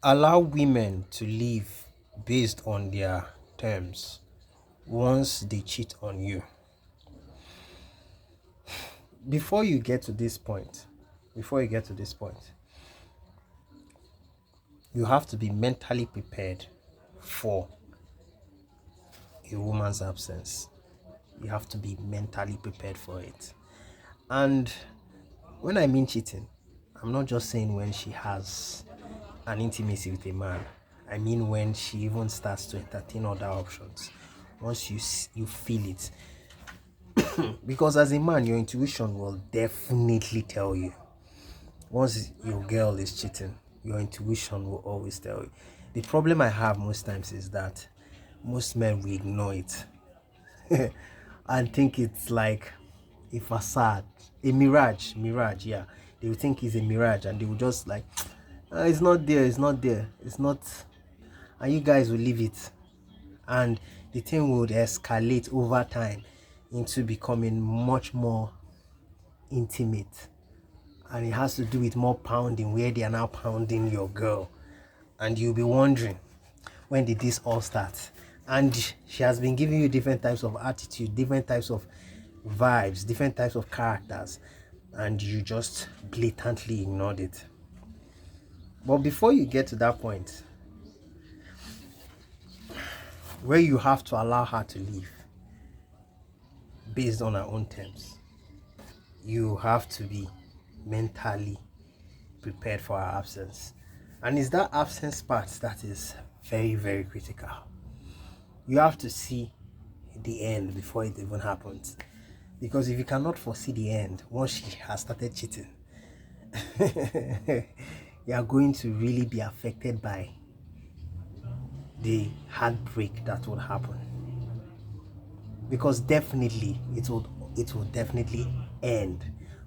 Allow women to live based on their terms. Once they cheat on you, before you get to this point before you get to this point you have to be mentally prepared for a woman's absence. You have to be mentally prepared for it. And when I mean cheating, I'm not just saying when she has an intimacy with a man. I mean when she even starts to entertain other options. Once you feel it, because as a man, your intuition will definitely tell you. Once your girl is cheating, your intuition will always tell you. The problem I have most times is that most men will ignore it and think it's like a facade, a mirage. Yeah, they will think it's a mirage, and they will just like, "Ah, it's not there, it's not," and you guys will leave it, and the thing would escalate over time into becoming much more intimate, and it has to do with more pounding, where they are now pounding your girl, and you'll be wondering, when did this all start? And she has been giving you different types of attitude, different types of vibes, different types of characters, and you just blatantly ignored it. But before you get to that point where you have to allow her to live based on her own terms, you have to be mentally prepared for her absence. And it's that absence part that is very, very critical. You have to see the end before it even happens. Because if you cannot foresee the end, once she has started cheating, you are going to really be affected by the heartbreak that will happen. Because definitely it will definitely end,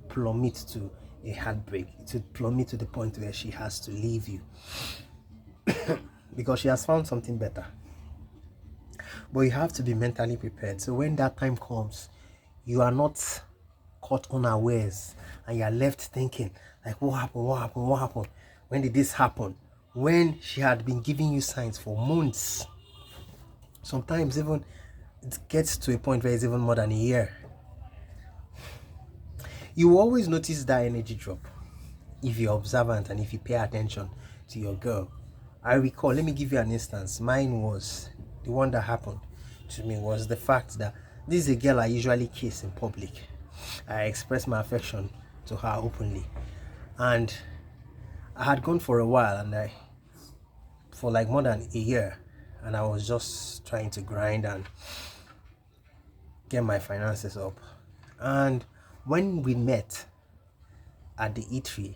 plummet to a heartbreak. It will plummet to the point where she has to leave you because she has found something better. But you have to be mentally prepared. So when that time comes, you are not caught unawares and you are left thinking, like, what happened? What happened? What happened? When did this happen? When she had been giving you signs for months. Sometimes even it gets to a point where it's even more than a year. You will always notice that energy drop if you're observant and if you pay attention to your girl. I recall, let me give you an instance. Mine was the one that happened to me was the fact that this is a girl I usually kiss in public. I express my affection to her openly, and I had gone for a while, and I for like more than a year, and I was just trying to grind and get my finances up. And when we met at the eatery,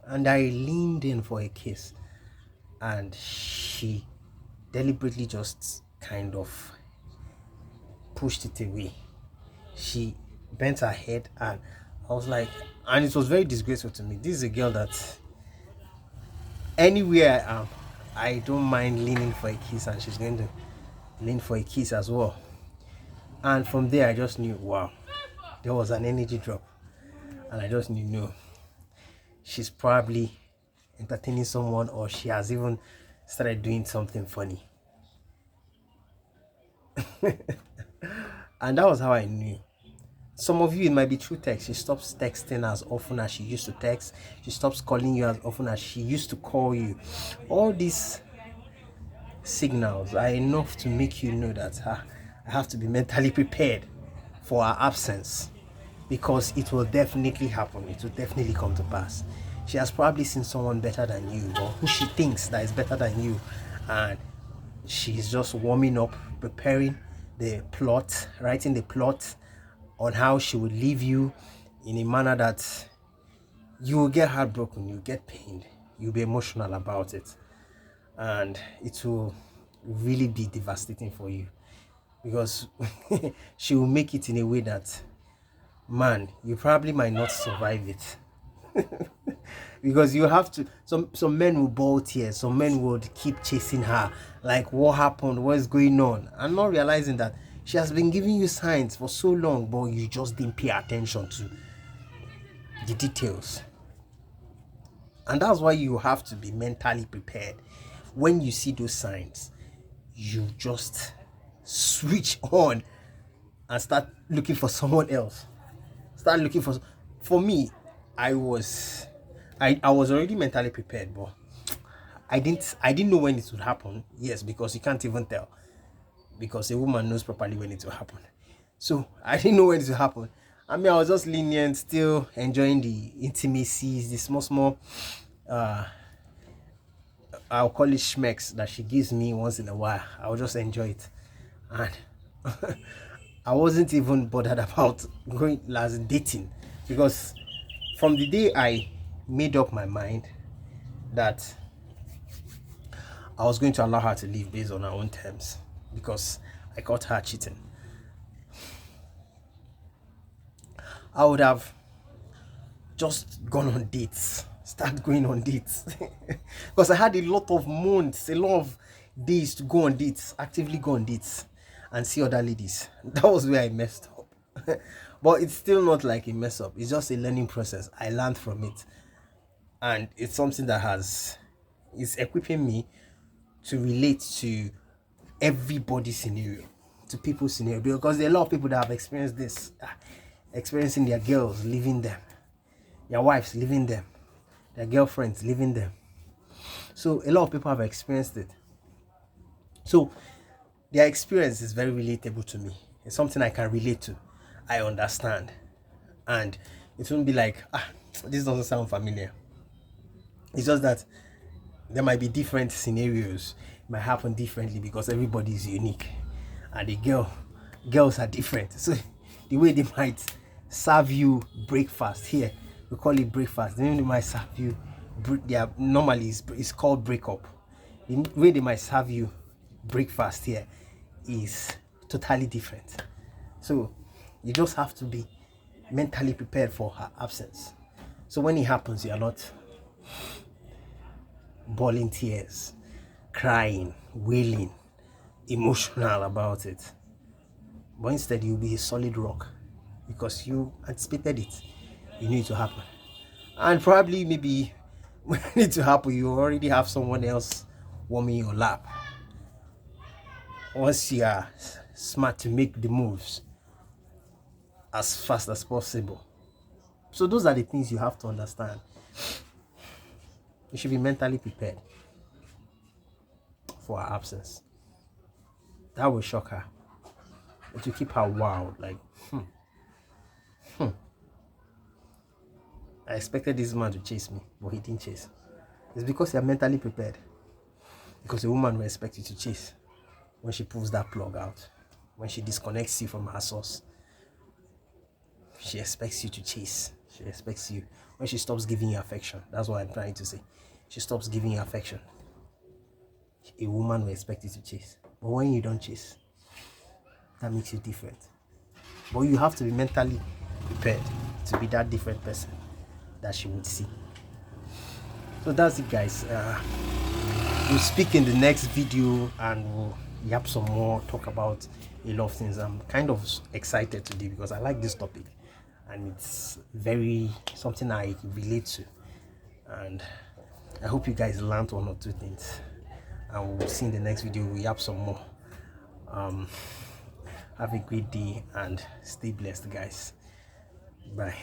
and I leaned in for a kiss, and she deliberately just kind of pushed it away. She bent her head, and I was like, and it was very disgraceful to me. This is a girl that anywhere I am, I don't mind leaning for a kiss, and she's going to lean for a kiss as well. And from there, I just knew, wow, there was an energy drop, and I just knew, no, she's probably entertaining someone, or she has even started doing something funny. And that was how I knew. Some of you, it might be through text. She stops texting as often as she used to text. She stops calling you as often as she used to call you. All these signals are enough to make you know that I have to be mentally prepared for her absence, because it will definitely happen. It will definitely come to pass. She has probably seen someone better than you, or who she thinks that is better than you, and she's just warming up, preparing the plot, writing the plot on how she would leave you in a manner that you will get heartbroken, you get pained, you'll be emotional about it, and it will really be devastating for you, because she will make it in a way that, man, you probably might not survive it. Because you have to, some men will ball tears, some men would keep chasing her, like, what happened, what's going on, and not realizing that she has been giving you signs for so long, but you just didn't pay attention to the details. And that's why you have to be mentally prepared. When you see those signs, you just switch on and start looking for someone else. Start looking for me. I was already mentally prepared, but I didn't know when it would happen. Yes, because you can't even tell, because a woman knows properly when it will happen. So I didn't know when it will happen. I mean, I was just lenient, still enjoying the intimacies, the small uh I'll call it schmecks that she gives me once in a while. I'll just enjoy it. And I wasn't even bothered about going last dating, because from the day I made up my mind that I was going to allow her to live based on her own terms, because I caught her cheating, I would have just gone on dates, start going on dates, because I had a lot of months, a lot of days to go on dates, actively go on dates and see other ladies. That was where I messed up. But it's still not like a mess up, it's just a learning process. I learned from it, and it's something that is equipping me to relate to everybody's scenario, to people's scenario, because there are a lot of people that have experienced this, experiencing their girls leaving them, their wives leaving them, their girlfriends leaving them. So a lot of people have experienced it. So their experience is very relatable to me. It's something I can relate to. I understand. And it won't be like, this doesn't sound familiar. It's just that there might be different scenarios. It might happen differently because everybody is unique. And girls are different. So the way they might serve you breakfast here, we call it breakfast. The way they might serve you, normally it's called breakup. The way they might serve you breakfast here is totally different. So you just have to be mentally prepared for her absence. So when it happens, you're not bawling tears, crying, wailing, emotional about it. But instead, you'll be a solid rock, because you anticipated it. You knew it to happen. And probably, maybe when it need to happen, you already have someone else warming your lap. Once you are smart to make the moves as fast as possible. So those are the things you have to understand. You should be mentally prepared for her absence. That will shock her. It will keep her wild. Like, I expected this man to chase me, but he didn't chase. It's because you're mentally prepared. Because a woman will expect you to chase when she pulls that plug out, when she disconnects you from her source. She expects you to chase. She expects you when she stops giving you affection. That's what I'm trying to say. She stops giving you affection. A woman will expect you to chase. But when you don't chase, that makes you different. But you have to be mentally prepared to be that different person that she would see. So that's it, guys. We'll speak in the next video, and we'll yap some more, talk about a lot of things. I'm kind of excited today because I like this topic, and it's very something I relate to, and I hope you guys learned one or two things, and we'll see in the next video. We yap some more. Have a great day and stay blessed, guys. Bye.